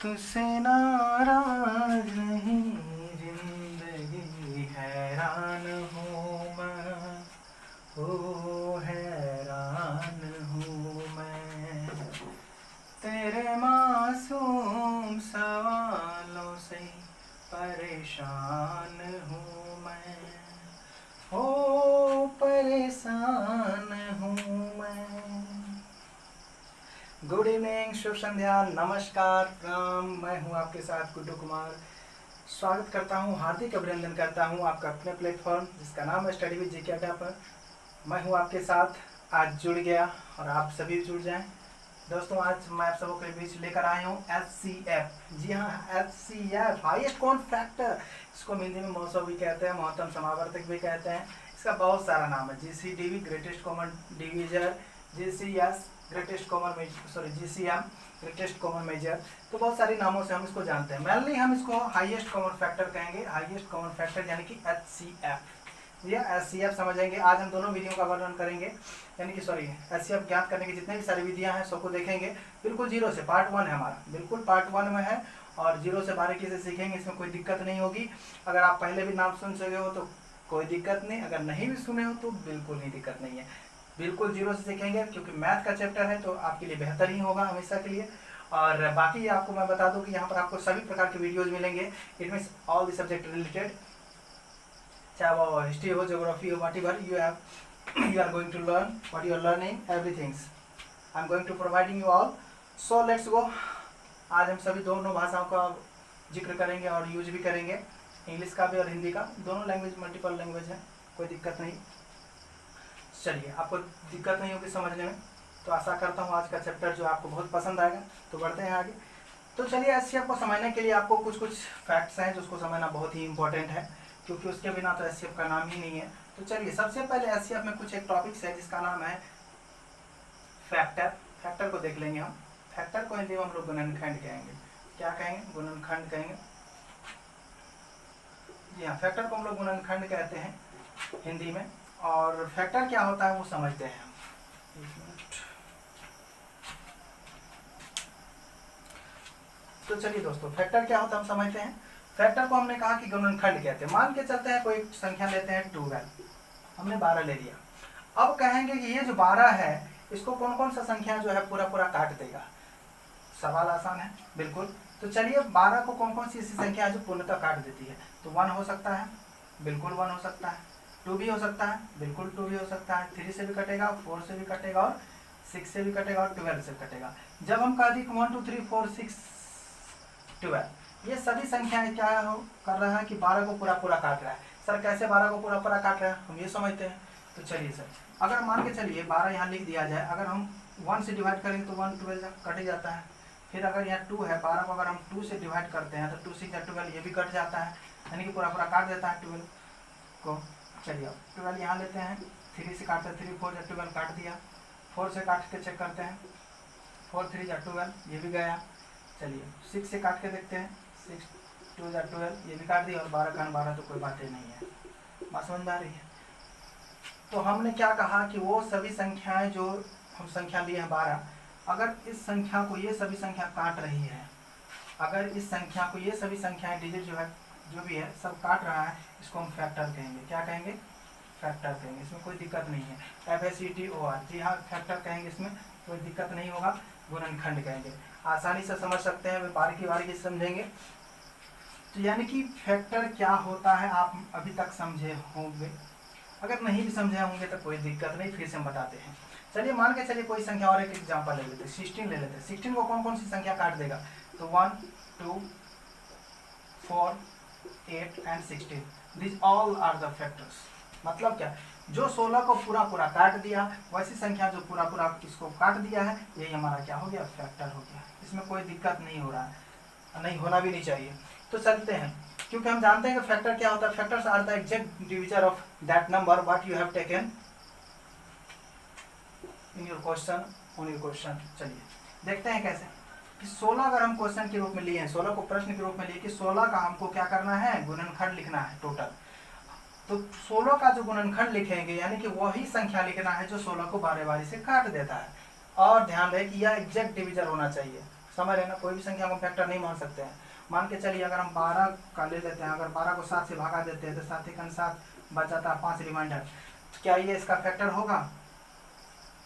तुझसे नाराज नहीं जिंदगी हैरान हूँ मैं, ओ हैरान हूँ मैं तेरे मासूम सवालों से परेशान हूँ मैं, ओ परेशान हूँ मैं। गुड इवनिंग, शुभ संध्या, नमस्कार, प्रणाम। मैं हूं आपके साथ गुड्डू कुमार। स्वागत करता हूं, हार्दिक अभिनंदन करता हूं आपका अपने प्लेटफॉर्म जिसका नाम है स्टडी विद जीके अड्डा पर। मैं हूं आपके साथ, आज जुड़ गया और आप सभी जुड़ जाएं। दोस्तों, आज मैं आप सबों के बीच लेकर आया हूं HCF। जी हाँ, HCF हाईएस्ट कॉमन फैक्टर, इसको हिंदी में मौसम भी कहते हैं, महत्तम समावर्तक भी कहते हैं। इसका बहुत सारा नाम है, GCDV greatest common divisor, GCS greatest common measure, GCM greatest common measure. तो बहुत सारे नामों से हम इसको जानते हैं। मेनली हम इसको हाईएस्ट कॉमन फैक्टर कहेंगे, हाईएस्ट कॉमन फैक्टर यानी कि HCF या HCF समझेंगे। आज हम दोनों विधियों का वर्णन करेंगे, यानी कि HCF ज्ञात करने की जितने भी सारी विधियां हैं सबको देखेंगे, बिल्कुल जीरो से। पार्ट 1 है हमारा, बिल्कुल पार्ट 1 में है और जीरो से बारीकी से सीखेंगे, इसमें कोई दिक्कत नहीं होगी। अगर आप पहले भी नाम सुन सके हो तो कोई दिक्कत नहीं, अगर नहीं भी सुने हो तो बिल्कुल ही दिक्कत नहीं है। बिल्कुल जीरो से सीखेंगे क्योंकि मैथ का चैप्टर है तो आपके लिए बेहतर ही होगा हमेशा के लिए। और बाकी आपको मैं बता दूं कि यहाँ पर आपको सभी प्रकार के वीडियोज मिलेंगे। It means all the subject related, चाहे वो हिस्ट्री हो, ज्योग्राफी हो, what ever you are going to learn, what you are learning, everything I am going to providing you all. So let's go। आज हम सभी दोनों भाषाओं का जिक्र करेंगे और यूज भी करेंगे, इंग्लिश का भी और हिंदी का, दोनों लैंग्वेज मल्टीपल लैंग्वेज है, कोई दिक्कत नहीं। चलिए, आपको दिक्कत नहीं होगी समझने में, तो आशा करता हूँ आज का चैप्टर जो आपको बहुत पसंद आएगा। तो बढ़ते हैं आगे। तो चलिए, HCF को समझने के लिए आपको कुछ फैक्ट्स हैं जिसको समझना बहुत ही इंपॉर्टेंट है, क्योंकि उसके बिना तो HCF का नाम ही नहीं है। तो चलिए, सबसे पहले HCF में कुछ एक टॉपिक्स है जिसका नाम है फैक्टर। फैक्टर को देख लेंगे हम। फैक्टर को हिंदी में हम लोग गुणनखंड कहेंगे। क्या कहेंगे? गुणनखंड कहेंगे। जी हाँ, फैक्टर को हम लोग गुणनखंड कहते हैं हिंदी में। और फैक्टर क्या होता है वो समझते हैं हम। तो चलिए दोस्तों, फैक्टर क्या होता है हम समझते हैं। फैक्टर को हमने कहा कि गुणनखंड कहते हैं। मान के चलते हैं कोई संख्या लेते हैं 12, हमने 12 ले लिया। अब कहेंगे कि ये जो 12 है इसको कौन कौन सा संख्या जो है पूरा पूरा काट देगा। सवाल आसान है, बिल्कुल। तो चलिए, 12 को कौन कौन सी ऐसी संख्या है जो पूर्णतः काट देती है। तो 1 हो सकता है, बिल्कुल 1 हो सकता है। 2 भी हो सकता है, बिल्कुल 2 भी हो सकता है। 3 से भी कटेगा, 4 से भी कटेगा और 6 से भी कटेगा और 12 से कटेगा। जब हम कह दी 1 2 3 4 6 12, ये सभी संख्याएं क्या कर रहा है कि 12 को पूरा पूरा काट रहा है। सर कैसे 12 को पूरा पूरा काट रहा है, हम ये समझते हैं। तो चलिए सर, अगर मान के चलिए 12 यहाँ लिख दिया जाए, अगर हम 1 से डिवाइड करेंगे तो 1 12 कट जाता है। फिर अगर यहाँ 2 है, 12 को अगर हम 2 से डिवाइड करते हैं तो 2 6 12, ये भी कट जाता है, यानी कि पूरा पूरा काट देता है 12 को। चलिए, 12 यहाँ लेते हैं, 3 से काटते हैं, 3 4 12 काट दिया। 4 से काट के चेक करते हैं, 4 3 12, ये भी गया। चलिए, 6 से काट के देखते हैं, 6 2 12, ये भी काट दिया। और 12 का 12 तो कोई बात ही नहीं है। बात समझ में आ रही है? तो हमने क्या कहा कि वो सभी संख्याएं जो हम संख्या लिए हैं 12, अगर इस संख्या को ये सभी संख्या काट रही है, अगर इस संख्या को ये सभी संख्याएं डिजिट जो है जो भी है सब काट रहा है, इसको हम फैक्टर कहेंगे। क्या कहेंगे? फैक्टर कहेंगे। इसमें कोई दिक्कत नहीं है। FACTOR, जी हाँ, फैक्टर कहेंगे, इसमें कोई दिक्कत नहीं होगा। गुणनखंड कहेंगे, आसानी से समझ सकते हैं, बारीकी बारीकी समझेंगे। तो यानी कि फैक्टर क्या होता है आप अभी तक समझे होंगे। अगर नहीं भी समझे होंगे तो कोई दिक्कत नहीं, फिर से हम बताते हैं। चलिए, मान के चलिए कोई संख्या और एक एग्जांपल ले लेते हैं, 16 ले लेते हैं। 16 को कौन कौन सी संख्या काट देगा? तो 1 2 4 8 and 16, this all are the factors. मतलब क्या? जो 16 को पूरा पूरा काट दिया, वैसी संख्या जो पूरा पूरा इसको काट दिया है, यही हमारा क्या हो गया? फैक्टर हो गया। इसमें कोई दिक्कत नहीं हो रहा है, नहीं होना भी नहीं चाहिए। तो चलते हैं, क्योंकि हम जानते हैं कि फैक्टर क्या होता है। Factors are the exact divisor of that number what you have taken in your question, on your question. चलिए देखते हैं कैसे कि 16 अगर हम क्वेश्चन के रूप में लिए हैं, 16 को प्रश्न के रूप में लिए कि 16 का हमको क्या करना है? गुणनखंड लिखना है टोटल। तो 16 का जो गुणनखंड लिखेंगे, यानी कि वही संख्या लिखना है जो 16 को बारी बारी से काट देता है। और ध्यान रहे कि यह एग्जैक्ट डिविजर होना चाहिए। समझ रहे ना, कोई भी संख्या को फैक्टर नहीं मान सकते हैं। मान के चलिए अगर हम 12 का ले लेते हैं, अगर 12 को 7 से भगा देते हैं तो 7 1 7 बच जाता है 5 रिमाइंडर। तो क्या ये इसका फैक्टर होगा?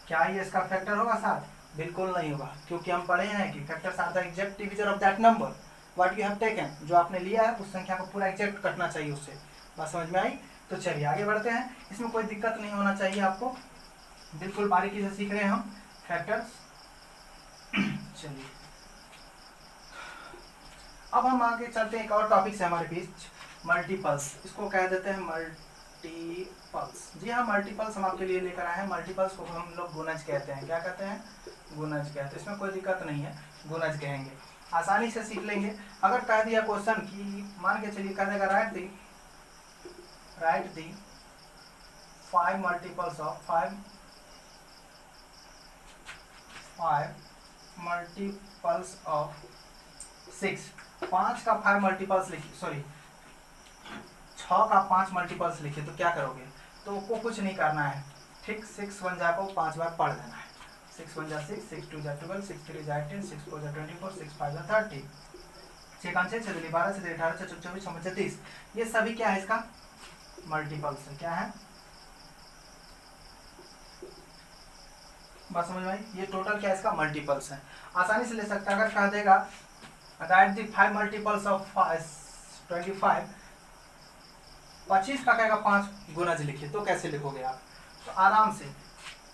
क्या ये इसका फैक्टर होगा 7? बिल्कुल नहीं होगा, क्योंकि हम पढ़े हैं कि factors are the exact divisor of that number what you have taken. जो आपने लिया है उस संख्या को पूरा एग्जैक्ट कटना चाहिए उससे। बात समझ में आई? तो चलिए आगे बढ़ते हैं। इसमें कोई दिक्कत नहीं होना चाहिए आपको, बिल्कुल बारीकी से सीख रहे हैं हम फैक्टर्स। चलिए अब हम आगे चलते हैं एक और टॉपिक से हमारे बीच, मल्टीपल्स। इसको कह देते हैं मल्टीपल्स। जी हाँ, मल्टीपल्स हम आपके लिए लेकर आए हैं। मल्टीपल्स को हम लोग गुणज कहते हैं। क्या कहते हैं? गुणज कहते हैं। इसमें कोई दिक्कत नहीं है, गुणज कहेंगे, आसानी से सीख लेंगे। अगर कह दिया क्वेश्चन कि मान के चलिए कह देगा right the 5 multiples of 5 multiples of 6। 5 का 5 मल्टीपल्स लिखिए, सॉरी 6 का 5 मल्टीपल्स लिखिए, तो क्या करोगे? तो को कुछ नहीं करना है, ठीक। 6 1 जा को 5 बार पढ़ देना है। 6 1 जा 6, 6 2 जा 12, 6 3 जा 18, 6 4 जा 24, 6 5 जा 30, 6 5 6 6 12, 6 18, 6 24, 6 30। ये सभी क्या है? इसका मल्टीपल्स है। क्या है? बात समझ में आई? ये टोटल क्या है? इसका मल्टीपल्स है। आसानी से ले सकते हैं। अगर कह देगा राइट द 5 मल्टीपल्स ऑफ 25, 25 का कहेगा 5 गुणज लिखिए, तो कैसे लिखोगे आप? तो आराम से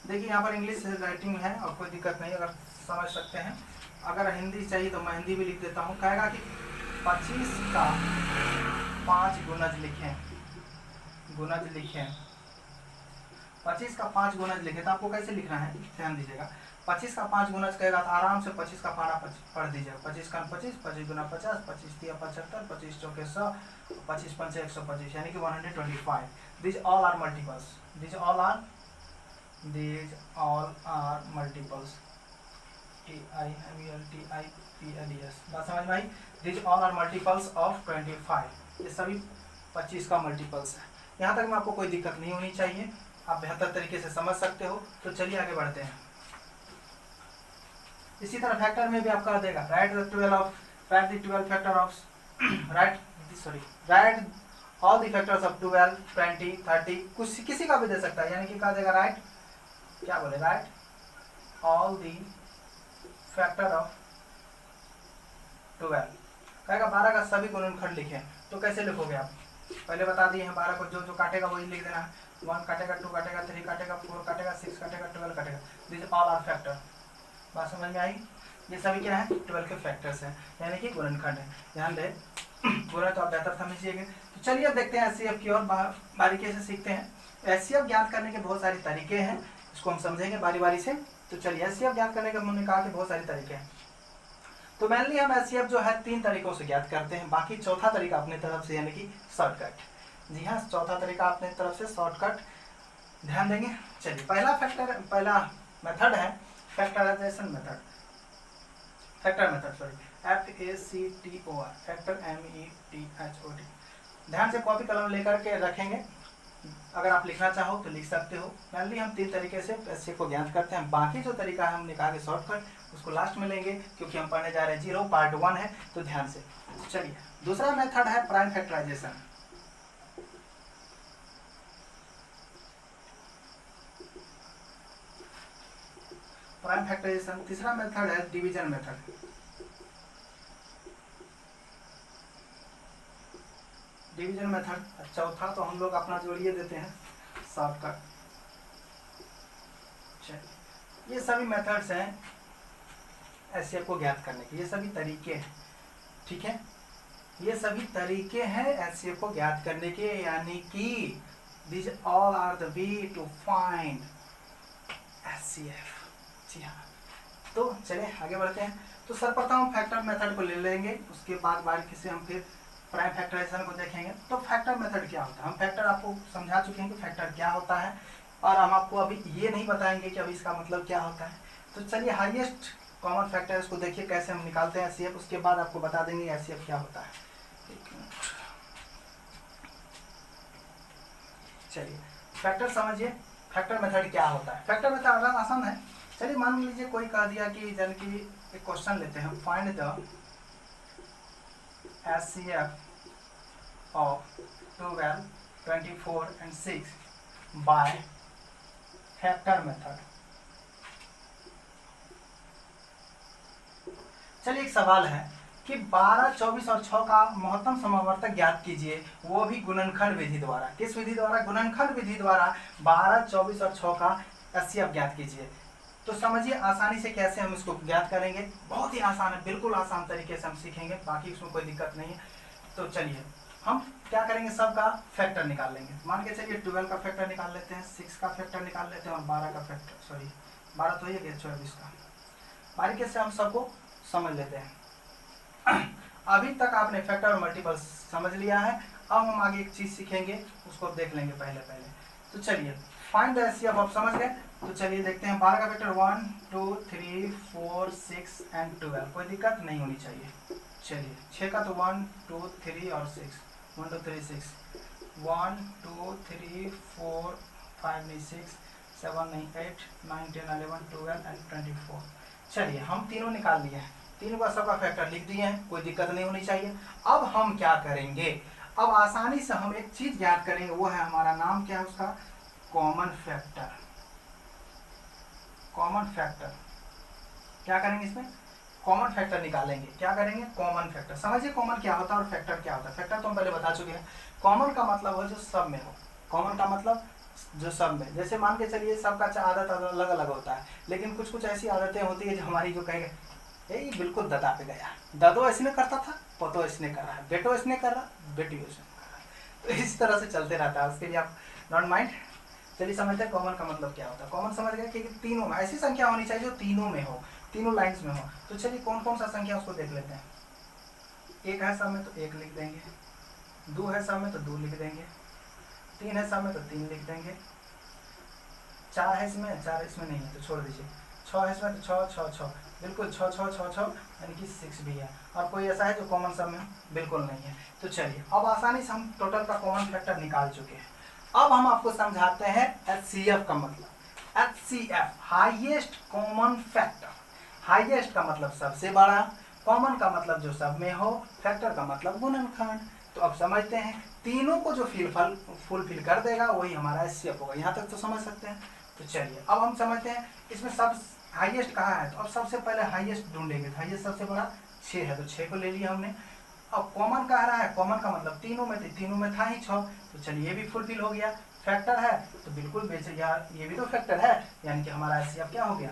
देखिए, यहाँ पर इंग्लिश राइटिंग है और कोई दिक्कत नहीं, अगर समझ सकते हैं। अगर हिंदी चाहिए तो मैं हिंदी भी लिख देता हूँ। कहेगा कि 25 का 5 गुणज लिखें, 25 का 5 गुणज लिखे, तो आपको कैसे लिखना है ध्यान दीजिएगा। 25 का 5 गुणज कहेगा तो आराम से 25 का पारा पढ़ दीजिएगा। 25 का 25, 25 गुना 50, 25 तिया 75, 25 चौके 100, 25 पंचे 125, यानी कि 125। These all are multiples. These all are multiples. TIMULTIPLES। बात समझ में आई? These all are multiples of 25। ये सभी 25 का मल्टीपल्स है। यहाँ तक में आपको कोई दिक्कत नहीं होनी चाहिए, आप बेहतर तरीके से समझ सकते हो। तो चलिए आगे बढ़ते हैं। इसी तरह फैक्टर में भी आपका देगा right the 12 factor of right all the factors of 12, 20, 30, कुछ किसी का भी दे सकता है। यानी कि कहा देगा राइट, क्या बोले, right all the factor of 12। कहेगा 12 का सभी गुणनखंड लिखें, तो कैसे लिखोगे आप? पहले बता दिए हैं 12 को जो काटेगा वही लिख देना है। 1 काटेगा, 2 काटेगा, 3 काटेगा, 4 काटेगा, 6 काटेगा, 12 काटेगा। This all are factor. बात समझ में आई? ये सभी क्या है? 12 के फैक्टर्स हैं, यानी कि गुणनखंड है। ध्यान दे बोला तो आप बेहतर समझिएगा। तो चलिए अब देखते हैं एचसीएफ की और बारीकी से सीखते हैं। एचसीएफ ज्ञात करने के बहुत सारे तरीके हैं, इसको हम समझेंगे बारी बारी से। तो चलिए एचसीएफ ज्ञात करने के हमने कहा कि बहुत सारे तरीके हैं। तो मेनली हम एचसीएफ जो है 3 तरीकों से ज्ञात करते हैं, बाकी चौथा तरीका अपने तरफ से, यानी कि शॉर्टकट। जी हाँ, चौथा तरीका अपने तरफ से शॉर्टकट ध्यान देंगे। चलिए पहला मेथड है factorization method, factor method, sorry FACTOR, factor METHOD। ध्यान से कॉपी कलम लेकर के रखेंगे, अगर आप लिखना चाहो तो लिख सकते हो। मेनली हम 3 तरीके से एचसीएफ को ज्ञात करते हैं, बाकी जो तरीका है हमने कहा कि शॉर्टकट, उसको लास्ट में लेंगे क्योंकि हम पढ़ने जा रहे हैं 0 पार्ट 1 है, तो ध्यान से। चलिए दूसरा मेथड है प्राइम फैक्टराइजेशन। Prime factorization. तीसरा मेथड है डिवीजन मेथड। Division method. चौथा तो हम लोग अपना जोड़िए देते हैं शॉर्टकट। चलिए ये सभी मेथड्स हैं एचसीएफ को ज्ञात करने के, ये सभी तरीके हैं, ठीक है। ये सभी तरीके हैं एचसीएफ को ज्ञात करने के, यानी कि this all are the way to find HCF. जी हाँ, तो चलिए आगे बढ़ते हैं। तो सर्वप्रथम फैक्टर मेथड को ले लेंगे, उसके बाद बारीकी से हम फिर प्राइम फैक्टराइजेशन को देखेंगे। तो फैक्टर मेथड क्या होता है? हम फैक्टर आपको समझा चुके हैं कि फैक्टर क्या होता है, और हम आपको अभी ये नहीं बताएंगे कि अभी इसका मतलब क्या होता है। तो चलिए हाईएस्ट कॉमन फैक्टर इसको देखिए कैसे हम निकालते हैं एचसीएफ, उसके बाद आपको बता देंगे एचसीएफ क्या होता है। चलिए फैक्टर समझिए, फैक्टर मेथड क्या होता है। फैक्टर मेथड आसान है, चलिए मान लीजिए कोई कह दिया कि जन की एक क्वेश्चन लेते हैं, find the HCF of 12, 24 and 6 by factor method. चलिए एक सवाल है कि 12, 24 और 6 का महत्तम समावर्तक ज्ञात कीजिए, वो भी गुणनखंड विधि द्वारा। किस विधि द्वारा? गुणनखंड विधि द्वारा 12, 24 और 6 का HCF ज्ञात कीजिए। तो समझिए आसानी से कैसे हम इसको ज्ञात करेंगे। बहुत ही आसान है, बिल्कुल आसान तरीके से हम सीखेंगे, बाकी उसमें कोई दिक्कत नहीं है। तो चलिए हम क्या करेंगे, सबका फैक्टर निकाल लेंगे। मान के चलिए 12 का फैक्टर निकाल लेते हैं, 6 का फैक्टर निकाल लेते हैं और 12 का फैक्टर, सॉरी 12 तो ये 24 का। बारीकी से हम सबको समझ लेते हैं। अभी तक आपने फैक्टर और मल्टीपल समझ लिया है, अब हम आगे एक चीज सीखेंगे, उसको देख लेंगे पहले। तो चलिए फाइंड द HCF आप समझ गए। तो चलिए देखते हैं 12 का फैक्टर 1, 2, 3, 4, 6 एंड 12, कोई दिक्कत नहीं होनी चाहिए। चलिए 6 का तो 1, 2, 3 और 6, 1, 2, 3, 6, 1, 2, 3, 4, 5 नहीं 6, 7 नहीं 8, 9, 10, 11, 12 एंड 24। चलिए हम तीनों निकाल लिए हैं, तीनों का सबका फैक्टर लिख दिए हैं, कोई दिक्कत नहीं होनी चाहिए। अब हम क्या करेंगे, अब आसानी से हम एक चीज याद करेंगे, वो है हमारा नाम क्या है उसका, कॉमन फैक्टर। कॉमन फैक्टर क्या करेंगे, इसमें कॉमन फैक्टर निकालेंगे। क्या करेंगे, कॉमन फैक्टर। समझिए कॉमन क्या होता है और फैक्टर क्या होता है। फैक्टर तो हम पहले बता चुके हैं। कॉमन का मतलब हो जो सब में हो, कॉमन का मतलब जो सब में, जैसे मान के चलिए सबका आदत अलग अलग होता है, लेकिन कुछ कुछ ऐसी आदतें होती है जो हमारी जो कहेंगे ये बिल्कुल ददा पे गया, दादो ऐसने करता था, पतो ऐसने कर रहा है, बेटो ऐसने कर रहा, बेटी ऐसने कर रहा है, तो इस तरह से चलते रहता है। उसके लिए आप डोंट माइंड। चलिए समझते हैं कॉमन का मतलब क्या होता है। कॉमन समझ गए कि तीनों में ऐसी संख्या होनी चाहिए जो तीनों में हो, तीनों लाइंस में हो। तो चलिए कौन कौन सा संख्या उसको देख लेते हैं। एक है सब में तो 1 लिख देंगे, 2 है सब में तो 2 लिख देंगे, 3 है सब में तो 3 लिख देंगे, 4 है इसमें, 4 इसमें नहीं है तो छोड़ दीजिए, 6 है इसमें तो 6, 6, 6, बिल्कुल 6, 6, 6, 6 यानी कि 6 भी है। और कोई ऐसा है जो कॉमन सब में बिल्कुल नहीं है। तो चलिए अब आसानी से हम टोटल का कॉमन फैक्टर निकाल चुके हैं। अब हम आपको समझाते हैं HCF का मतलब। HCF highest common factor. Highest का मतलब सबसे बड़ा, कॉमन का मतलब जो सब में हो, फैक्टर का मतलब गुणनखंड। तो अब समझते हैं तीनों को जो फुलफिल कर देगा वही हमारा HCF होगा। यहाँ तक तो समझ सकते हैं। तो चलिए अब हम समझते हैं इसमें सब हाईएस्ट कहाँ है। तो अब सबसे पहले हाईएस्ट ढूंढेंगे। हाईएस्ट सबसे बड़ा 6 है तो 6 को ले लिया हमने। अब कॉमन कह रहा है, कॉमन का मतलब तीनों में थे, तीनों में था ही 6, तो चलिए ये भी फुलफिल हो गया। फैक्टर है तो बिल्कुल बेचे यार, ये भी तो फैक्टर है, यानी कि हमारा HCF क्या हो गया,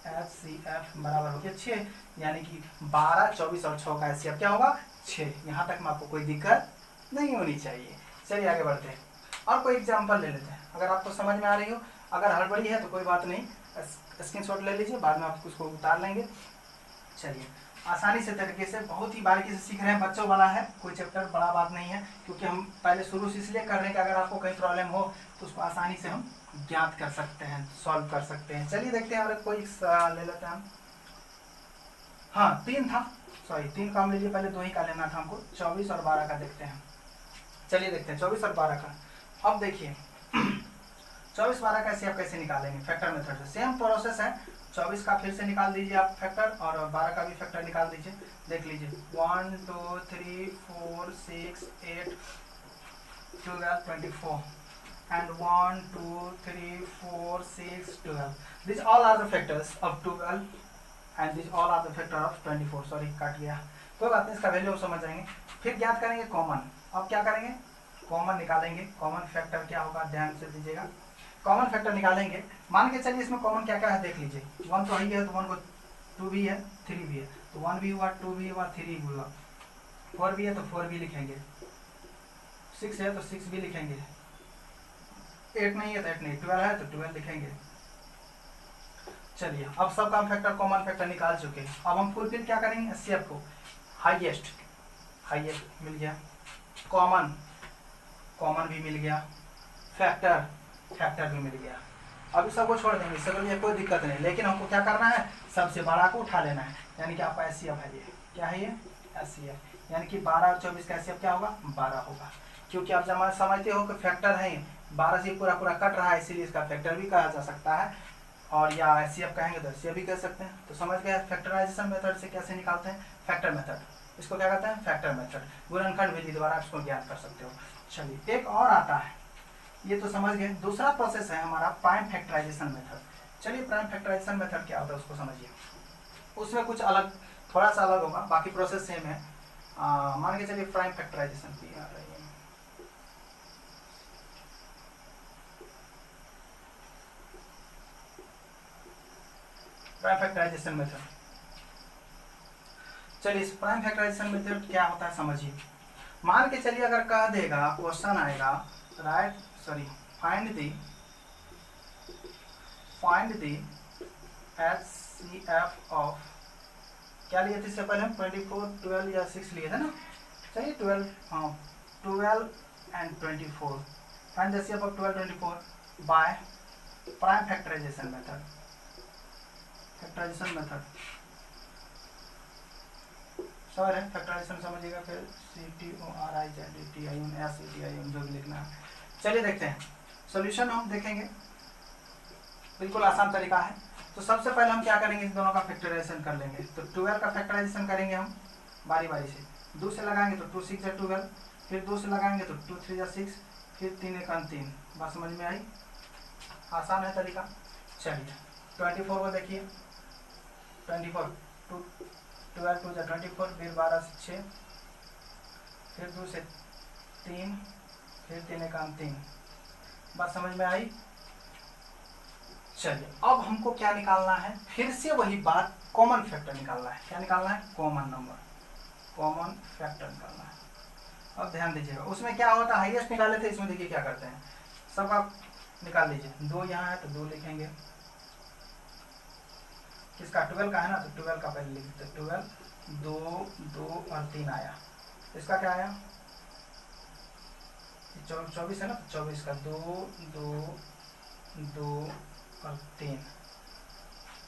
HCF बराबर हो गया 6, यानी कि 12, 24 और 6 का HCF क्या होगा 6। यहाँ तक में आपको कोई दिक्कत नहीं होनी चाहिए। चलिए आगे बढ़ते हैं और कोई एग्जाम्पल ले लेते हैं, अगर आपको समझ में आ रही हो। अगर हड़बड़ी है तो कोई बात नहीं, स्क्रीनशॉट ले लीजिए, बाद में आप उसको उतार लेंगे। चलिए आसानी से तरीके से, बहुत ही बारीकी से सीख रहे हैं, बच्चों वाला है, कोई चैप्टर बड़ा बात नहीं है, क्योंकि हम पहले शुरू से इसलिए कर रहे हैं कि अगर आपको कहीं प्रॉब्लम हो तो उसको आसानी से हम ज्ञात कर सकते हैं, सॉल्व कर सकते हैं। चलिए देखते हैं, और कोई ले लेते हैं हम। हाँ 3 था, सॉरी 3 काम लीजिए, पहले 2 ही का लेना था हमको। 24 और 12 का देखते हैं। चलिए देखते हैं 24 और 12 का। अब देखिए 24, 12 का HCF कैसे निकालेंगे, फैक्टर मेथड से। सेम प्रोसेस है, 24 का फिर से निकाल दीजिए आप फैक्टर, और 12 का भी फैक्टर निकाल दीजिए। देख लीजिए 1, 2, 3, 4, 6, 8, 12, 24 and 1, 2, 3, 4, 6, 12. These all are the factors of 12 and these all are the factor of 24. Sorry काट गया, कोई बात नहीं, इसका वैल्यू हम समझ जाएंगे। फिर ज्ञात करेंगे कॉमन। अब क्या करेंगे, कॉमन निकालेंगे। कॉमन फैक्टर क्या होगा, ध्यान से दीजिएगा। कॉमन फैक्टर निकालेंगे, मान के चलिए इसमें कॉमन क्या क्या है देख लीजिए। 1 तो है तो 1 को 2 भी है, 3 भी है, तो 1 भी हुआ, 2 भी हुआ, 3 भी हुआ, 4 भी है तो 4 भी लिखेंगे, 6 है तो 6 भी लिखेंगे, 8 नहीं है तो 8 नहीं, 12 है तो 12 लिखेंगे। चलिए अब सबका हम फैक्टर कॉमन फैक्टर निकाल चुके हैं। अब हम फुलफिल क्या करेंगे, HCF को। हाईएस्ट, हाईएस्ट मिल गया, कॉमन, कॉमन भी मिल गया, फैक्टर, फैक्टर भी मिल गया। अभी सबको छोड़ देंगे, इससे लिए कोई दिक्कत नहीं, लेकिन हमको क्या करना है, सबसे बड़ा को उठा लेना है, यानी कि आपका HCF है ये। क्या है ये, HCF, यानी कि 12 और 24 का HCF क्या होगा, 12 होगा। क्योंकि आप जब समझते हो कि फैक्टर है 12 से पूरा पूरा कट रहा है, इसीलिए इसका फैक्टर भी कहा जा सकता है। और या HCF कहेंगे तो HCF भी कह सकते हैं। तो समझ गए फैक्टराइजेशन मेथड से कैसे निकालते हैं, फैक्टर मेथड, इसको क्या कहते हैं, फैक्टर मेथड। गुणनखंड विधि द्वारा इसको ज्ञात कर सकते हो। चलिए एक और आता है, ये तो समझ गए। दूसरा प्रोसेस है हमारा प्राइम फैक्टराइजेशन मेथड। चलिए प्राइम फैक्टराइजेशन मेथड क्या होता है उसको समझिए। उसमें कुछ अलग, थोड़ा सा अलग होगा, बाकी प्रोसेस सेम है। मान के चलिए प्राइम फैक्टराइजेशन की आ रही है, प्राइम फैक्टराइजेशन मेथड। चलिए इस प्राइम फैक्टराइजेशन मेथड क्या होता है समझिए। मान के चलिए अगर कह देगा, क्वेश्चन आएगा, right sorry find the HCF of, क्या लिए थे इससे पहले हम 24, 12 या 6 लिए थे ना। चलिए 12, हाँ 12 and 24, find the HCF of 12, 24 by prime factorisation method. Factorization method sir है, फैक्टराइजेशन समझिएगा, फिर CTORIZETION जो भी लिखना है। चलिए देखते हैं सॉल्यूशन, हम देखेंगे, बिल्कुल आसान तरीका है। तो सबसे पहले हम क्या करेंगे, इन दोनों का फैक्टराइजेशन कर लेंगे। तो 12 का फैक्टराइजेशन करेंगे हम बारी बारी से। 2 से लगाएंगे तो 2 6 या 12, फिर 2 से लगाएंगे तो 2 3 या 6, फिर 3 1 3। बात समझ में आई, आसान है तरीका। चलिए 24 को देखिए, 24 12 2 या 24, फिर 12 से 6, फिर 2 से 3, फिर 3 1 3। बात समझ में आई। चलिए अब हमको क्या निकालना है, फिर से वही बात, कॉमन फैक्टर निकालना है। क्या निकालना है, कॉमन नंबर, कॉमन फैक्टर निकालना है। अब ध्यान दीजिएगा, उसमें क्या होता है, हाईएस्ट निकाले थे, इसमें देखिए क्या करते हैं, सबका निकाल लीजिए। 2 यहाँ है तो 2 लिखेंगे, किसका 12 का है ना, तो 12 का पहले लिखते, 12 2 2 और 3 आया। इसका क्या आया, 24 है ना, तो 24 का 2 2 2 और 3।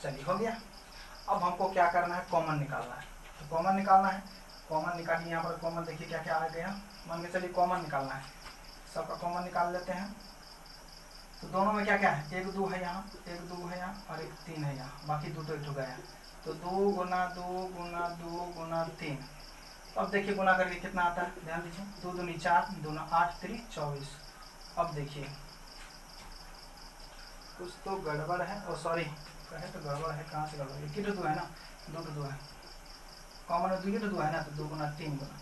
चलिए हो गया। अब हमको क्या करना है, कॉमन निकालना है। तो कॉमन निकालना है, कॉमन निकालिए। यहाँ पर कॉमन देखिए क्या क्या आ गया, मान के चलिए कॉमन निकालना है, सबका कॉमन निकाल लेते हैं। तो दोनों में क्या क्या है, 1 2 है यहाँ, 1 2 है यहाँ और 1 3 है यहाँ, बाकी 2 तो 1 गया। तो 2 गुना 2 गुना 2 गुना 3। अब देखिए गुना करके कितना आता है, ध्यान दीजिए, 2 दूनी 4, 2 8 3 24। अब देखिए कुछ तो गड़बड़ है, ओ सॉरी कहे तो गड़बड़ है, कहाँ से गड़बड़, 1 2 है ना, 2 2 है, कॉमन में 2 2 है ना, तो 2 गुना 3 गुना।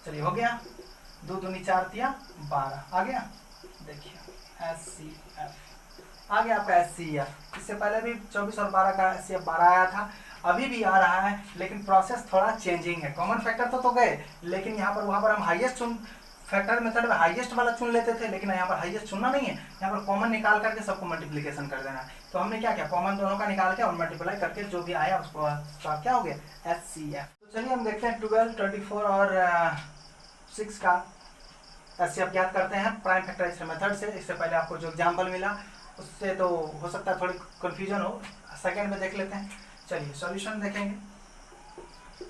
चलिए हो गया, 2 दूनी 4 3 12 आ गया। देखिए HCF आ गया आपका HCF। इससे पहले भी 24 और 12 का HCF 12 आया था, अभी भी आ रहा है, लेकिन प्रोसेस थोड़ा चेंजिंग है। कॉमन फैक्टर तो गए, लेकिन यहाँ पर वहाँ पर हम हाईएस्ट चुन, फैक्टर मेथड में हाईएस्ट वाला चुन लेते थे, लेकिन यहाँ पर हाईएस्ट चुनना नहीं है, यहाँ पर कॉमन निकाल करके सबको मल्टीप्लिकेशन कर देना है। तो हमने क्या किया, कॉमन दोनों का निकाल के और मल्टीप्लाई करके जो भी आया उसको क्या हो गया, HCF। तो चलिए हम देखते हैं 12 24 और 6 का HCF ज्ञात करते हैं प्राइम फैक्टराइजेशन मेथड से। इससे पहले आपको जो एग्जाम्पल मिला उससे तो हो सकता है थोड़ी कन्फ्यूजन हो, सेकेंड में देख लेते हैं। चलिए सॉल्यूशन देखेंगे,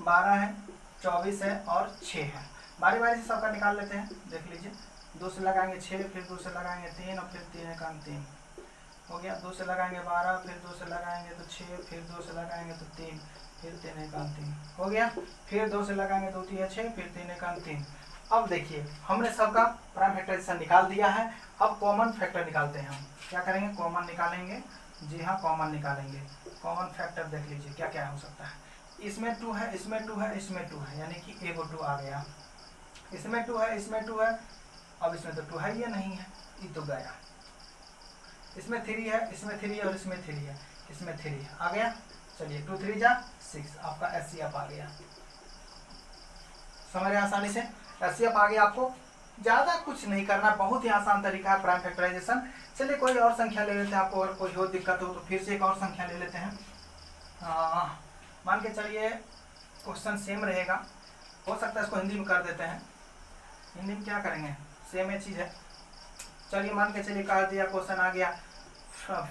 12 है, 24 है और 6 है। बारी बारी से सबका निकाल लेते हैं, देख लीजिए। 2 से लगाएंगे 6, फिर 2 से लगाएंगे 3 और फिर 3 1 3 हो गया। 2 से लगाएंगे 12, फिर 2 से लगाएंगे तो 6, फिर 2 से लगाएंगे तो 3, फिर 3 1 3 हो गया। फिर 2 से लगाएंगे 2 3 6, फिर 3 1 3। अब देखिए हमने सबका प्राइम फैक्टराइजेशन निकाल दिया है। अब कॉमन फैक्टर निकालते हैं हम। क्या करेंगे, कॉमन निकालेंगे, जी हाँ कॉमन निकालेंगे। कॉमन फैक्टर देख लीजिए क्या क्या हो सकता है, इसमें 2 है, इसमें 2 है, इसमें 2 है, यानी कि 1 और 2 आ गया। इसमें 2 है, इसमें 2 है, अब इसमें तो 2 है, ये नहीं है, ये तो गया। इसमें 3 है, इसमें 3 है और इसमें 3 है, इसमें 3 है, आ गया। चलिए 2 3 जा 6, आपका HCF आ गया। समझ रहे आसानी से, HCF आ गया। आपको ज़्यादा कुछ नहीं करना, बहुत ही आसान तरीका है प्राइम फैक्टराइजेशन। चलिए कोई और संख्या ले लेते हैं, आपको और कोई और दिक्कत हो तो फिर से एक और संख्या ले लेते हैं। मान के चलिए क्वेश्चन सेम रहेगा, हो सकता है इसको हिंदी में कर देते हैं। हिंदी में क्या करेंगे, सेम ही चीज़ है। चलिए मान के चलिए कर दिया, क्वेश्चन आ गया,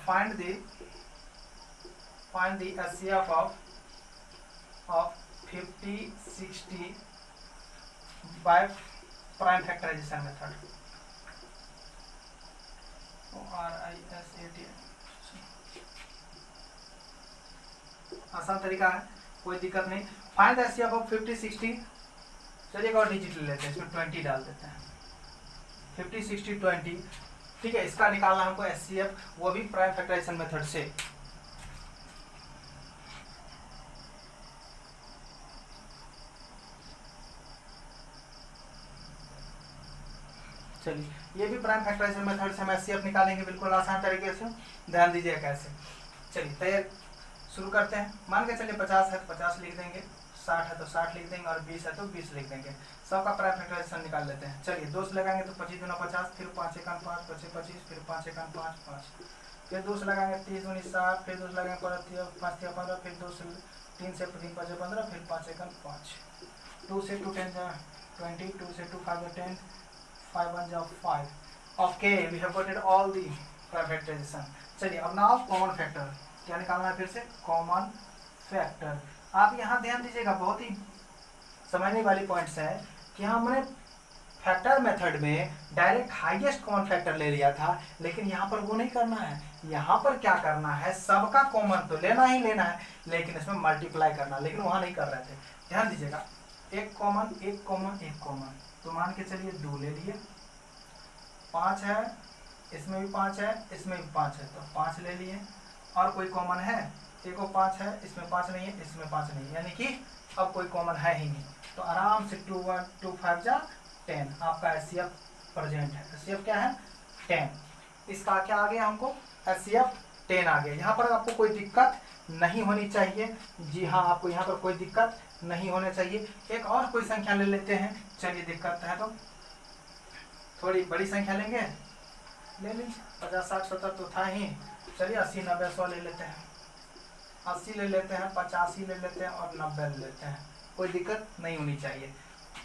find the HCF of 50 60 by prime factorisation method. RISAT आसान तरीका है, कोई दिक्कत नहीं। Find the HCF of 50 60। चलिए एक और डिजिट ले लेते हैं, इसमें 20 डाल देते हैं। 50 60 20, ठीक है। इसका निकालना हमको एचसीएफ, वो भी प्राइम फैक्टराइजेशन मेथड से। चलिए ये भी प्राइम फैक्टराइजेशन मेथड से हम एचसीएफ निकालेंगे बिल्कुल आसान तरीके से, ध्यान दीजिएगा कैसे। चलिए तैयार शुरू करते हैं। मान के चलिए 50 है तो 50 लिख देंगे, 60 है तो 60 लिख देंगे, और 20 है तो 20 लिख देंगे। सबका प्राइम फैक्टराइजेशन निकाल लेते हैं। चलिए 2 से लगाएंगे तो 25 दूना 50, फिर 5 एकान 5, 25 25, फिर 5 एकान 5 5, फिर 2 से लगाएंगे 30 दूनी 60, फिर 2 से लगाएंगे 5 3 15, फिर 2 से 3 से 3 5 15, फिर 5 एकान 5, 2 से 2 10 20, 2 से 2 5 10, 5 1 5। Okay, we have got it all the prime factorization. चलिए अब नाउ कॉमन फैक्टर क्या निकालना है, फिर से कॉमन फैक्टर। आप यहाँ ध्यान दीजिएगा, बहुत ही समझने वाली पॉइंट्स है कि हमने फैक्टर मेथड में डायरेक्ट हाईएस्ट कॉमन फैक्टर ले लिया था, लेकिन यहाँ पर वो नहीं करना है। यहाँ पर क्या करना है, सबका कॉमन तो लेना ही लेना है, लेकिन इसमें मल्टीप्लाई करना, लेकिन वहाँ नहीं कर रहे थे। ध्यान दीजिएगा, एक कॉमन एक कॉमन एक कॉमन, तो मान के चलिए 2 ले लिए, 5 है, इसमें भी 5 है, इसमें भी 5 है, तो 5 ले लिए। और कोई कॉमन है, एक 5 है, इसमें 5 नहीं है, इसमें 5 नहीं है, यानी कि अब कोई कॉमन है ही नहीं, तो आराम से 2 1 2 5 जा 10 आपका एचसीएफ प्रेजेंट है। एचसीएफ क्या है, 10। इसका क्या आ गया हमको, एचसीएफ 10 आ गया। यहाँ पर आपको कोई दिक्कत नहीं होनी चाहिए, जी हाँ, आपको यहाँ पर कोई दिक्कत नहीं होना चाहिए। एक और कोई संख्या ले लेते हैं, चलिए दिक्कत है तो थोड़ी बड़ी संख्या लेंगे, ले लीजिए, 50 60 70 तो था ही। चलिए 80 90 100 ले लेते हैं, 80 ले लेते हैं, 85 ले लेते हैं, और 90 ले लेते हैं, कोई दिक्कत नहीं होनी चाहिए।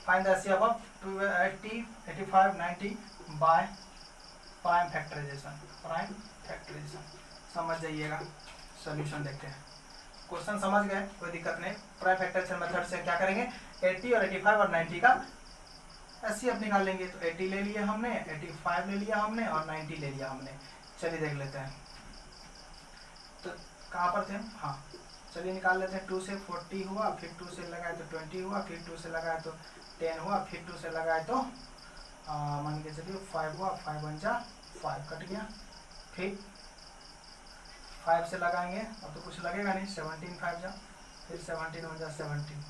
Find the HCF of 80 85 90 by prime factorization. Prime factorization समझ जाइएगा। सॉल्यूशन देखते हैं, क्वेश्चन समझ गए, कोई दिक्कत नहीं। प्राइम फैक्टराइजेशन मेथड से क्या करेंगे, 80 और 85 और 90 का एचसीएफ निकाल लेंगे। तो 80 ले लिया हमने, 85 ले लिया हमने, और 90 ले लिया हमने। चलिए देख लेते हैं, तो कहाँ पर थे हम, हाँ चलिए निकाल लेते हैं। 2 से 40 हुआ, फिर 2 से लगाए तो 20 हुआ, फिर 2 से लगाए तो 10 हुआ, फिर 2 से लगाए तो मान के चलिए 5 हुआ, 5 1 जा 5 कट गया, फिर 5 से लगाएंगे, अब तो कुछ लगेगा नहीं, 17 5 जा, फिर 17 1 जा 17,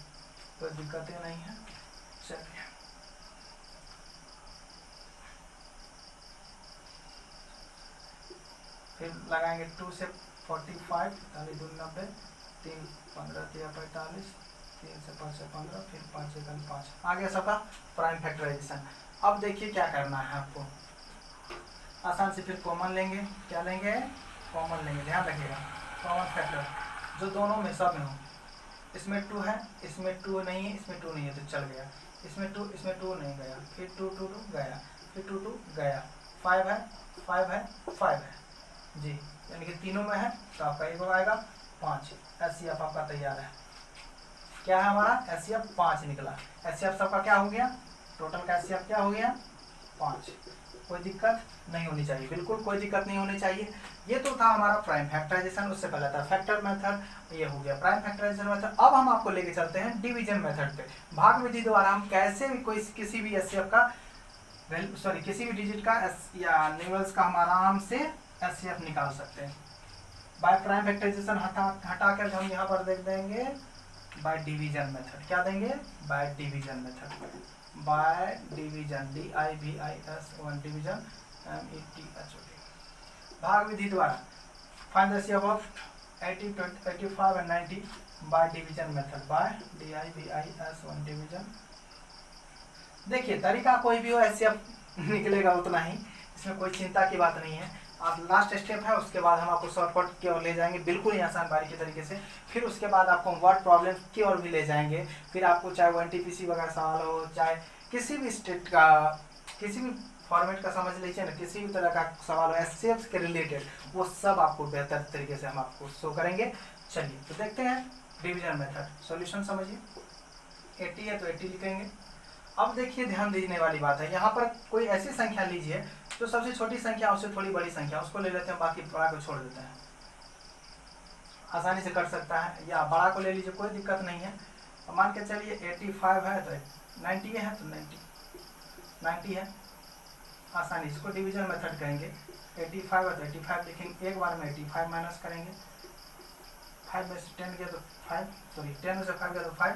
कोई दिक्कतें नहीं है। चलिए फिर लगाएंगे 2 से 45, 45 2 90, 3 15 3 45, 3 से 5 से 15, फिर 5 से 5 आ गया सबका प्राइम फैक्टराइजेशन। अब देखिए क्या करना है आपको, आसान से फिर कॉमन लेंगे, क्या लेंगे, कॉमन लेंगे। ध्यान रखिएगा, कॉमन फैक्टर जो दोनों में सब में हो, इसमें 2 है, इसमें 2 नहीं है, इसमें 2 नहीं है, तो चल गया, इसमें 2 नहीं गया, फिर 2 2 2 गया, फिर 2 2 गया, 5 है 5 है 5 है जी, यानी कि तीनों में है, तो आपका एक आएगा 5। एचसीएफ आपका तैयार है, क्या है हमारा, एचसीएफ 5 निकला। एचसीएफ सबका क्या हो गया, टोटल का एचसीएफ क्या हो गया, 5। कोई दिक्कत नहीं होनी चाहिए, बिल्कुल कोई दिक्कत नहीं होनी चाहिए। ये तो था हमारा प्राइम फैक्टराइजेशन, उससे पहले था फैक्टर मेथड, ये हो गया प्राइम फैक्टराइजेशन मेथड। अब हम आपको लेके चलते हैं डिवीजन मेथड पे। भाग विधि द्वारा हम कैसे भी कोई किसी भी एचसीएफ का किसी भी डिजिट का या न्यूमरल्स का हम आराम से एचसीएफ निकाल सकते हैं। बाय प्राइम फैक्टराइजेशन हटा कर हम यहाँ पर देख देंगे बाय डिवीजन मेथड। क्या देंगे, by division method, by division, DIVIS 1 division METHOD। भाग विधि द्वारा find the HCF of 80 85 and 90 by division method, by DIVIS 1 division. देखिए तरीका कोई भी हो एचसीएफ निकलेगा उतना ही, इसमें कोई चिंता की बात नहीं है। आप लास्ट स्टेप है, उसके बाद हम आपको शॉर्टकट की ओर ले जाएंगे, बिल्कुल ही आसान बारीकी तरीके से। फिर उसके बाद आपको वर्ड प्रॉब्लम की ओर भी ले जाएंगे। फिर आपको चाहे वो NTPC वगैरह सवाल हो, चाहे किसी भी स्टेट का किसी भी फॉर्मेट का समझ लीजिए ना, किसी भी तरह का सवाल हो एचसीएफ के रिलेटेड, वो सब आपको बेहतर तरीके से हम आपको शो करेंगे। चलिए तो देखते हैं डिवीजन मेथड। सॉल्यूशन समझिए, 80 है तो 80 लिखेंगे। अब देखिए ध्यान देने वाली बात है, यहाँ पर कोई ऐसी संख्या लीजिए जो सबसे छोटी संख्या उससे थोड़ी बड़ी संख्या, उसको ले लेते हैं, बाकी बड़ा को छोड़ देते हैं। आसानी से कर सकता है, या बड़ा को ले लीजिए, कोई दिक्कत नहीं है। तो मान के चलिए 85 है तो 90 है तो 90 है, आसानी, इसको डिवीजन मेथड कहेंगे। 85 है तो 85 लिखेंगे, एक बार में 85 माइनस करेंगे, 5 में से 10 गया तो 5, सॉरी 10 में से 5 गया तो 5,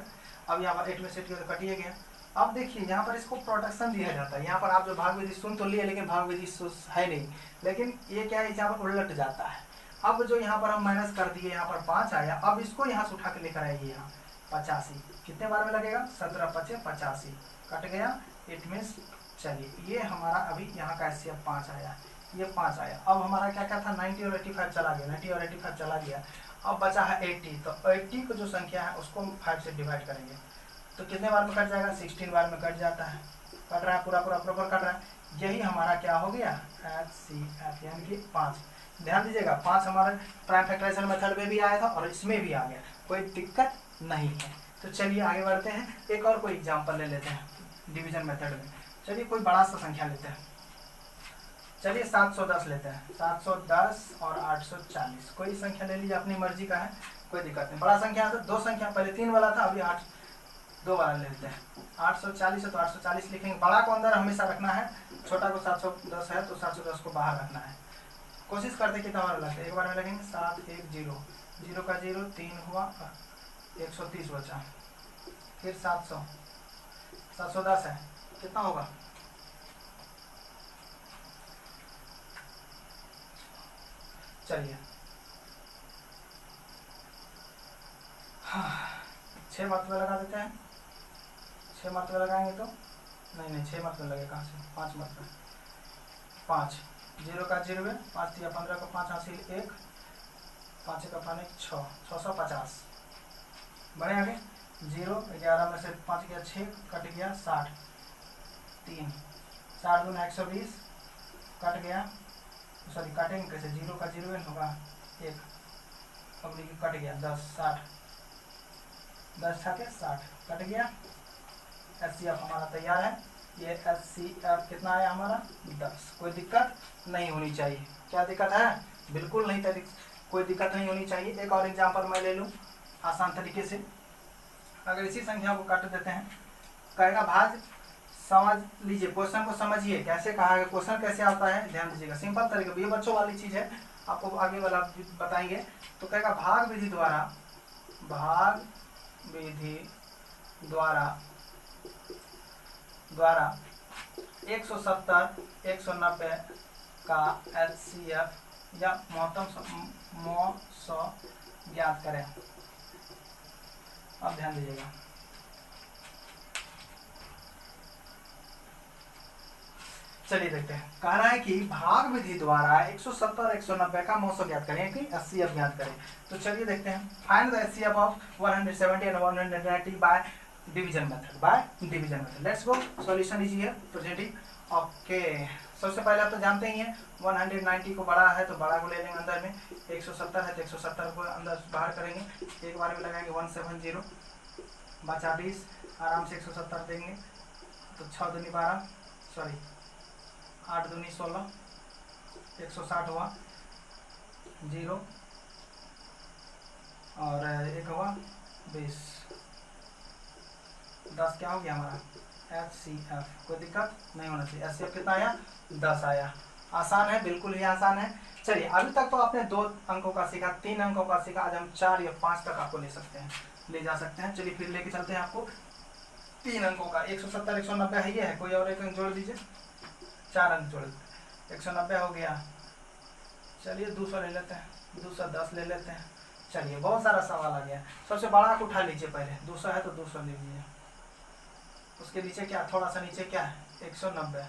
अब यहाँ पर 8 में से 8 गया तो कटिए गया। अब देखिए यहाँ पर इसको प्रोटेक्शन दिया जाता है, यहाँ पर आप जो भाग विधि सुन तो लिए, लेकिन भाग विधि है नहीं, लेकिन ये क्या है, यहाँ पर उलट जाता है। अब जो यहाँ पर हम माइनस कर दिए, यहाँ पर 5 आया, अब इसको यहाँ से उठा के लेकर आइए, यहाँ 85 कितने बार में लगेगा, 17 × 5 = 85, कट गया, इट मीन्स, चलिए ये हमारा अभी यहाँ का SCF 5 आया, ये 5 आया। अब हमारा क्या क्या था, 90 और 85 चला गया, 90 और 85 चला गया, अब बचा है 80, तो 80 को जो संख्या है उसको 5 से डिवाइड करेंगे, तो कितने बार में कट जाएगा, 16 बार में कट जाता है, कट रहा है, पूरा प्रॉपर कट रहा है। यही हमारा क्या हो गया, HCF यानी कि 5। ध्यान दीजिएगा, 5 हमारे प्राइम फैक्टराइजेशन मेथड में भी आया था और इसमें भी आ गया, कोई दिक्कत नहीं है। तो चलिए आगे बढ़ते हैं, एक और कोई एग्जाम्पल ले लेते हैं डिवीजन मेथड में। चलिए कोई बड़ा सा संख्या लेते हैं, चलिए 710 लेते हैं, 710 और 840, कोई संख्या ले लीजिए, अपनी मर्जी का है, कोई दिक्कत नहीं। बड़ा संख्या तो 2 संख्या, पहले 3 वाला था, अभी 8 2 वाला लेते हैं। 840 है तो 840 लिखेंगे, बड़ा को अंदर हमेशा रखना है, छोटा को 710 है तो 710 को बाहर रखना है। कोशिश करते कितना बार लगता है, एक बार में लगेंगे, 710, 0 का 0 3 हुआ, 130 बचा, फिर 700, 710 है, कितना होगा, चलिए 6 मरतबे लगा देते हैं, 6 मरतबे लगाएंगे तो नहीं 6 मरतबे लगे, कहाँ से, 5 मरतबे, 5, 0 का 0 है, 5 या 15 का 5 हासिल 1, 5 का 5 6, 650, बढ़े आगे, 0 11 में से 5 गया 6, कट गया 60, 3, 60 दूना 120, कट गया, सॉरी काटेंगे कैसे, 0 का 0 होगा 1, अब देखिए कट गया 10, 60, 10 छाके 60, कट गया। SCF हमारा तैयार है, ये SCF कितना आया हमारा, 10, कोई दिक्कत नहीं होनी चाहिए। क्या दिक्कत है, बिल्कुल नहीं, कोई दिक्कत नहीं होनी चाहिए। एक और एग्जांपल मैं ले लूँ आसान तरीके से, अगर इसी संख्या को काट देते हैं, कहेगा भाज, समझ लीजिए, क्वेश्चन को समझिए, कैसे कहा है, क्वेश्चन कैसे आता है, ध्यान दीजिएगा, सिंपल तरीके, ये बच्चों वाली चीज़ है, आपको आगे वाला बताएंगे। तो कहेगा भाग विधि द्वारा 170 190 का HCF या मौसम ज्ञात करें। अब ध्यान दीजिएगा, चलिए देखते हैं, कह रहा है कि भाग विधि द्वारा 170 और 190 का मौसम ज्ञात करें कि SCF ज्ञात करें। तो चलिए देखते हैं, find the SCF of 170 and 190 bye division method. Let's go, solution is here presenting. Okay, सबसे पहले आप तो जानते ही हैं 190 को बड़ा है तो बड़ा को ले लेंगे अंदर में, 170 है तो 170 को अंदर बाहर करेंगे, एक बार में लगाएंगे 170, बचा 20, आराम से 170 देंगे तो 6 दूनी 12, सॉरी 8 दूनी 16, 160 हुआ, 0 और 1 हुआ 20, 10 क्या हो गया हमारा HCF, कोई दिक्कत नहीं होना चाहिए। HCF कितना आया, 10 आया। आसान है, बिल्कुल ही आसान है। चलिए अभी तक तो आपने 2 अंकों का सीखा, 3 अंकों का सीखा, आज हम 4 या 5 तक आपको ले सकते हैं, ले जा सकते हैं। चलिए फिर लेके चलते हैं आपको 3 अंकों का, 170 190 है, ये है, कोई और एक अंक जोड़ दीजिए, 4 अंक जोड़, 190 हो गया। चलिए 200 ले लेते हैं, 210 ले लेते हैं। चलिए बहुत सारा सवाल आ गया, सबसे बड़ा को उठा लीजिए पहले, 200 है तो 200 ले लीजिए, उसके नीचे क्या, थोड़ा सा नीचे क्या है, 190,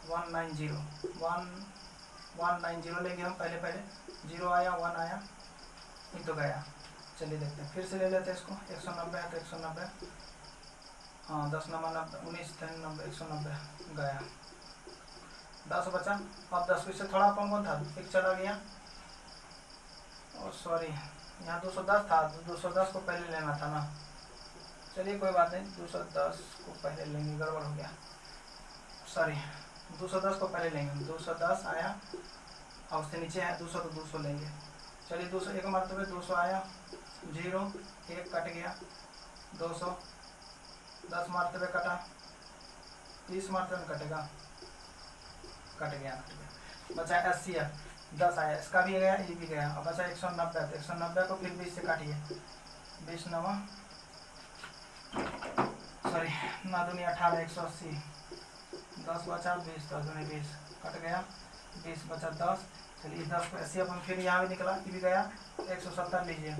190 लेंगे हम, पहले 0 आया, 1 आया, ये तो गया। चलिए देखते हैं, फिर से ले लेते हैं इसको, 190 है तो 190, हाँ 10 9 90, 19 90, 190 गया, 10 बचा। अब 10 में से थोड़ा कौन था, एक चला गया, और सॉरी यहाँ 210 था, 210 को पहले लेना था ना, चलिए कोई बात नहीं, 210 को पहले लेंगे, गड़बड़ हो गया, सॉरी 210 को पहले लेंगे, 210 आया और उससे नीचे है 200 तो 200 लेंगे। चलिए 200 एक मरतबे 200 आया, 0 1 कट गया, 200 10 मरतबे कटा, 30 मरतबे कटेगा, कट गया बचा HCF 10 आया, इसका भी गया ये भी गया, अब बचा 190, तो 190 को फिर 20 से काटिए, 20 9 सॉरी 9 दूनी 18 180, 10 बचा 20 10 दूनी 20 कट गया, 20 बचा 10। चलिए 10 को ऐसे अपन फिर यहाँ भी निकला, ये भी गया, 170 लीजिए,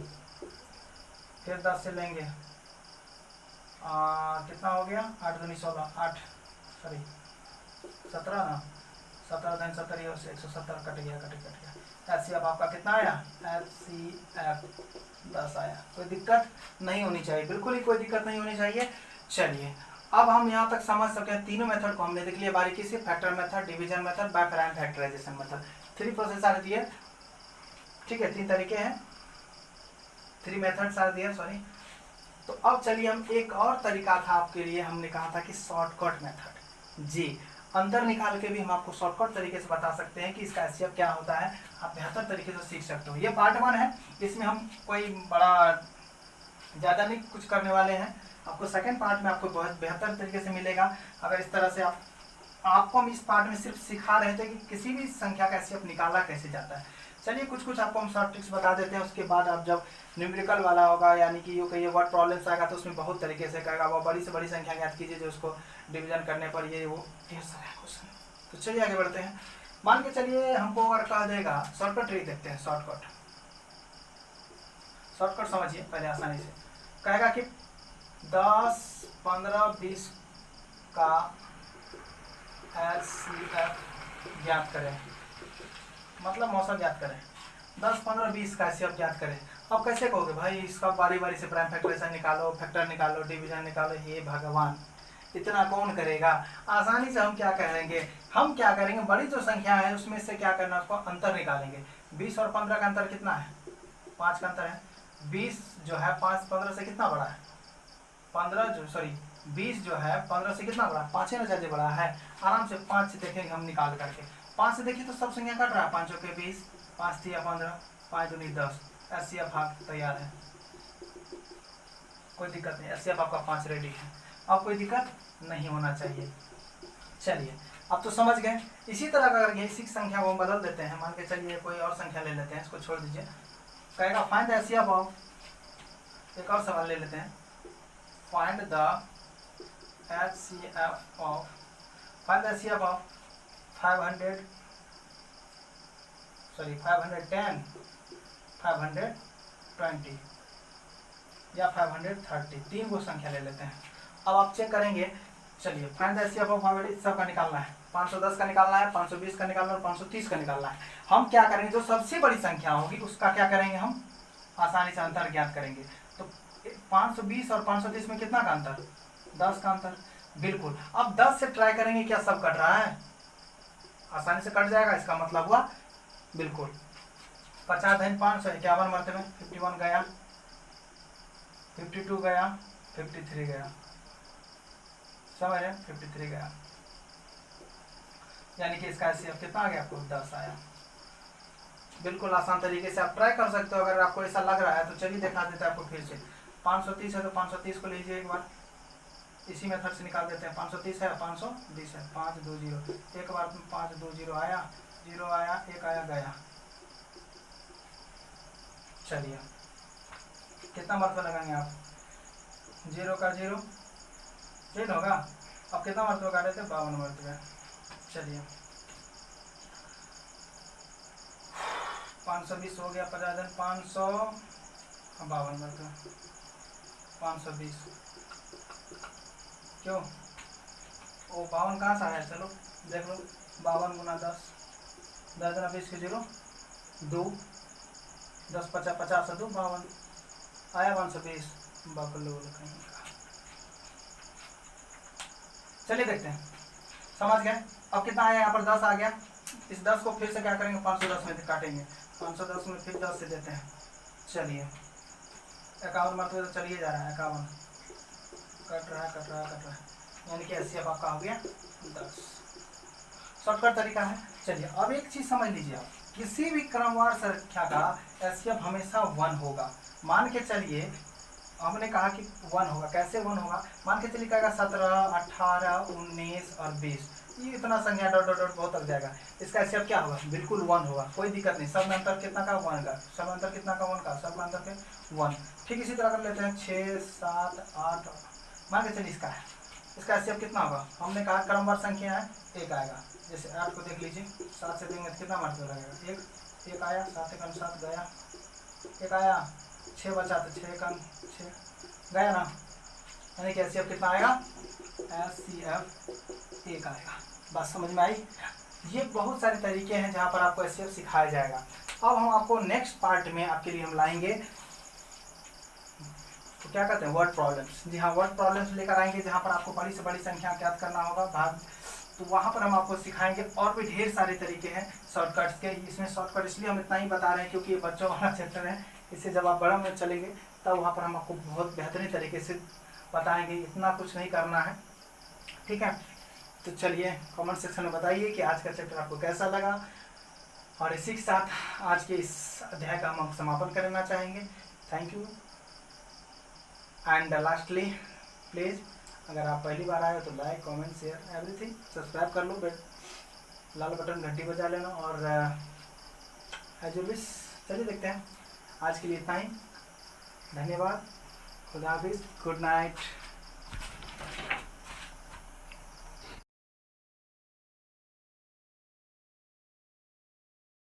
फिर 10 से लेंगे, कितना हो गया 8 दूनी 16 8 सॉरी 17 ना, 17 दिन 70 और से 170 कट गया, कट गया। HCF आपका कितना आया, HCF 10 आया। कोई दिक्कत नहीं होनी चाहिए, बिल्कुल ही कोई दिक्कत नहीं होनी चाहिए। चलिए अब हम यहाँ तक समझ सके हैं, तीनों मेथड को हमने देख लिया बारीकी से, factor method, division method, by prime factorisation method, 3 process आ दिए, ठीक है, 3 तरीके हैं, 3 मेथड्स आ दिए सॉरी। तो अब चलिए हम एक और तरीका था आपके लिए, हमने कहा था कि शॉर्टकट मेथड, जी अंतर निकाल के भी हम आपको शॉर्टकट तरीके से बता सकते हैं कि इसका HCF क्या होता है, आप बेहतर तरीके से सीख सकते हो। ये पार्ट 1 है, इसमें हम कोई बड़ा ज़्यादा नहीं कुछ करने वाले हैं, आपको सेकंड पार्ट में आपको बहुत बेहतर तरीके से मिलेगा। अगर इस तरह से आपको हम इस पार्ट में सिर्फ सिखा रहे थे कि किसी भी संख्या का HCF निकाला कैसे जाता है। चलिए कुछ आपको हम शॉर्ट ट्रिक्स बता देते हैं, उसके बाद आप जब न्यूमेरिकल वाला होगा यानी कि ये वर्ड प्रॉब्लम्स आएगा तो उसमें बहुत तरीके से कहेगा, वो बड़ी से बड़ी संख्या ज्ञात कीजिए जो उसको डिवीजन करने पर ये वो ढेर सारा क्वेश्चन। तो चलिए आगे बढ़ते हैं। मान के चलिए हमको अगर कह देगा शॉर्टकट ट्रिक देखते हैं, शॉर्टकट समझिए पहले आसानी से, कहेगा कि 10 15 20 का HCF ज्ञात करें, मतलब मौसम ज्ञात करें, 10 15 20 का HCF ज्ञात करें। अब कैसे कहोगे भाई, इसका बारी बारी से प्राइम फैक्टराइजेशन निकालो, फैक्टर निकालो, डिवीजन निकालो, हे भगवान इतना कौन करेगा। आसानी से हम क्या करेंगे, हम क्या करेंगे, बड़ी जो संख्या है उसमें से क्या करना, उसको अंतर निकालेंगे। 20 और 15 का अंतर कितना है, 5 का अंतर है। 20 जो है 5 15 से कितना बड़ा है, 20 जो है 15 से कितना बड़ा है, 5 ना ज़्यादा बड़ा है। आराम से 5 से देखेंगे हम निकाल करके, 5 से देखिए तो सब संख्या कट रहा है, 5 के 20, 5 3 15, 5 दूनी 10, HCF भाग तैयार है, कोई दिक्कत नहीं, HCF आपका 5 रेडी है, अब कोई दिक्कत नहीं होना चाहिए। चलिए अब तो समझ गए। इसी तरह अगर इसी संख्या को हम बदल देते हैं, मान के चलिए कोई और संख्या ले लेते हैं, इसको छोड़ दीजिए, कहेगा फाइंड द HCF ऑफ, एक और सवाल ले लेते हैं, find the HCF of, find the HCF of 510 520 या 530, 3 को संख्या ले लेते हैं। अब आप चेक करेंगे, चलिए फाइंड द HCF ऑफ सबका निकालना है, 510 का निकालना है, 520 का निकालना है और 530 का निकालना है। हम क्या करेंगे, जो सबसे बड़ी संख्या होगी उसका क्या करेंगे, हम आसानी से अंतर ज्ञात करेंगे। तो 520 और 530 में कितना का अंतर, 10 का अंतर, बिल्कुल। अब 10 से ट्राई करेंगे, क्या सब कट रहा है, आसानी से कट जाएगा, इसका मतलब हुआ बिल्कुल 50 धन 5 51 मरतबे, 51 गया, 52 गया, 53 गया, समझ रहे, 53 गया, यानी कि इसका HCF कितना आ गया, आपको 10 आया। बिल्कुल आसान तरीके से आप ट्राई कर सकते हो, अगर आपको ऐसा लग रहा है तो चलिए दिखा देते हैं आपको फिर से। 530 है तो 530 को लीजिए एक बार, इसी मेथड से निकाल देते हैं। 530 है, 520 है, 5 2 0, एक बार 5 2 0 आया, 0 आया, 1 आया, गया। चलिए कितना मरतबा लगाएंगे आप, 0 का 0 ठीक होगा। अब कितना मरतबा काटे थे, 52 मरतबा। चलिए 520 हो गया, 50 दिन 552 मरतबा, 520 क्यों, वो 52 कहाँ से आया, चलो देख लो, 52 गुना 10, 10 गुना 20 के 0 2, 10 50 50 2 52 आया, 520 बकलो कहीं। चलिए देखते हैं, समझ गए। अब कितना आया, यहाँ पर 10 आ गया, इस 10 को फिर से क्या करेंगे, 510 में काटेंगे, 510 में फिर 10 से देते हैं। चलिए 51 मरतबे तो चलिए जा रहा है, 51 कट रहा है, यानी कि HCF आपका हो गया 10। शॉर्टकट तरीका है। चलिए अब एक चीज़ समझ लीजिए आप, किसी भी क्रमवार संख्या का एचसीएफ हमेशा 1 होगा। मान के चलिए हमने कहा कि 1 होगा, कैसे 1 होगा, मान के चलिए कहेगा 17, 18, 19 और 20, ये इतना संख्या डॉट डॉट डॉट बहुत तक जाएगा, इसका एचसीएफ क्या होगा, बिल्कुल 1 होगा, कोई दिक्कत नहीं। सब में अंतर कितना का, 1 का, सब में अंतर कितना का, 1 का, सब में अंतर के 1। ठीक इसी तरह कर लेते हैं 6, 7, 8, मान के चलिए इसका एचसीएफ कितना होगा, हमने कहा क्रमवार संख्या है 1 आएगा। जैसे 8 को देख लीजिए, 7 से देंगे तो कितना मार्क्स लगेगा, 1 आया, 7 एक 7 गया, 1 आया, 6 बचा तो 6 का 6 गया ना, यानी कि एचसीएफ कितना आएगा, एचसीएफ 1 आएगा। बात समझ में आई। ये बहुत सारे तरीके हैं जहाँ पर आपको एचसीएफ सिखाया जाएगा। अब हम आपको नेक्स्ट पार्ट में आपके लिए हम लाएंगे तो क्या कहते हैं, वर्ड प्रॉब्लम्स। जी हाँ, वर्ड प्रॉब्लम्स लेकर आएंगे जहाँ पर आपको बड़ी से बड़ी संख्या ज्ञात करना होगा भाग, तो वहाँ पर हम आपको सिखाएंगे। और भी ढेर सारे तरीके हैं शॉर्टकट्स के। इसमें शॉर्टकट इसलिए हम इतना ही बता रहे हैं क्योंकि ये बच्चों वाला चैप्टर है, इससे जब आप बड़ा में चलेंगे तब वहाँ पर हम आपको बहुत बेहतरीन तरीके से बताएंगे, इतना कुछ नहीं करना है। ठीक है, तो चलिए कमेंट सेक्शन में बताइए कि आज का चैप्टर आपको कैसा लगा, और इसी के साथ आज के इस अध्याय का हम समापन करना चाहेंगे। Thank you. And lastly please, अगर आप पहली बार आए हो तो like, comment, share everything, subscribe कर लो, लाल बटन घंटी बजा लेना, और एज ऑलवेज चलिए देखते हैं। आज के लिए इतना ही, धन्यवाद, खुदा हाफिज़, गुड नाइट।